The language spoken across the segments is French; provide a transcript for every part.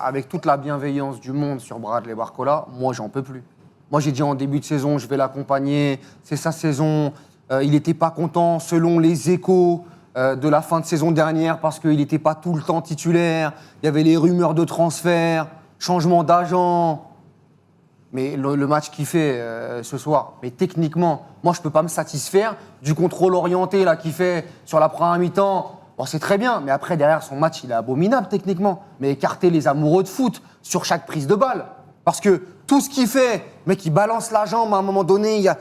avec toute la bienveillance du monde sur Bradley Barcola, moi, j'en peux plus. Moi, j'ai dit en début de saison, je vais l'accompagner. C'est sa saison. Il n'était pas content, selon les échos de la fin de saison dernière, parce qu'il n'était pas tout le temps titulaire. Il y avait les rumeurs de transfert, changement d'agent. Mais le match qu'il fait ce soir, mais techniquement, moi, je ne peux pas me satisfaire du contrôle orienté là, qu'il fait sur la première mi-temps. Bon, c'est très bien, mais après, derrière, son match, il est abominable techniquement. Mais écarter les amoureux de foot sur chaque prise de balle. Parce que tout ce qu'il fait, le mec, il balance la jambe, à un moment donné, il y a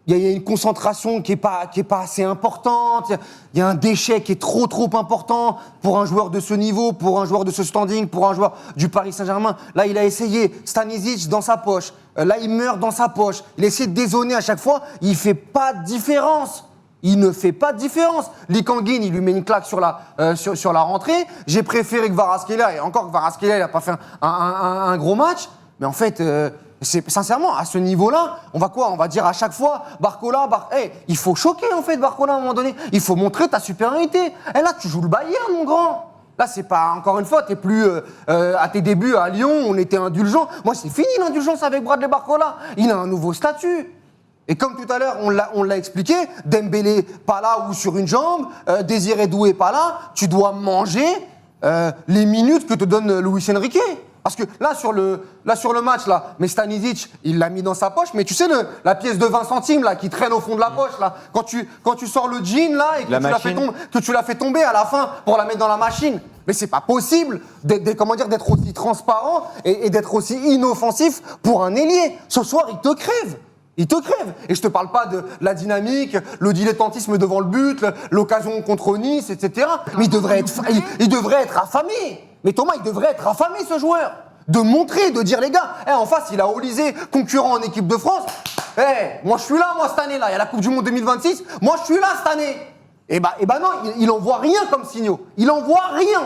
une concentration qui est pas assez importante. Il y a un déchet qui est trop important pour un joueur de ce niveau, pour un joueur de ce standing, pour un joueur du Paris Saint-Germain. Là, il a essayé Stanisic dans sa poche. Là, il meurt dans sa poche. Il essaie de dézonner à chaque fois. Il fait pas de différence. Il ne fait pas de différence. Lee Kang-in, il lui met une claque sur la rentrée. J'ai préféré que Kvaratskhelia, et encore que Kvaratskhelia, il n'a pas fait un gros match. Mais en fait, sincèrement, à ce niveau-là, on va dire à chaque fois, Barcola, il faut choquer en fait Barcola à un moment donné. Il faut montrer ta supériorité. Et là, tu joues le Bayern, mon grand. Là, c'est pas, encore une fois, t'es plus à tes débuts à Lyon, on était indulgent. Moi, c'est fini l'indulgence avec Bradley Barcola. Il a un nouveau statut. Et comme tout à l'heure, on l'a expliqué, Dembélé pas là ou sur une jambe, Désiré Doué pas là, tu dois manger les minutes que te donne Luis Enrique. Parce que là, sur le match, là, mais Stanisic, il l'a mis dans sa poche, mais tu sais, la pièce de 20 centimes là, qui traîne au fond de la poche, là, quand tu sors le jean là, et que tu l'as fait tomber à la fin pour la mettre dans la machine. Mais c'est pas possible d'être aussi transparent et d'être aussi inoffensif pour un ailier. Ce soir, il te crève. Il te crève. Et je te parle pas de la dynamique, le dilettantisme devant le but, l'occasion contre Nice, etc. Mais il devrait être affamé. Mais Thomas, il devrait être affamé, ce joueur. De montrer, de dire, les gars, en face, il a Olysée, concurrent en équipe de France. Moi, je suis là, moi, cette année-là. Il y a la Coupe du Monde 2026. Moi, je suis là, cette année. Et bah non, il envoie rien comme signaux. Il envoie rien.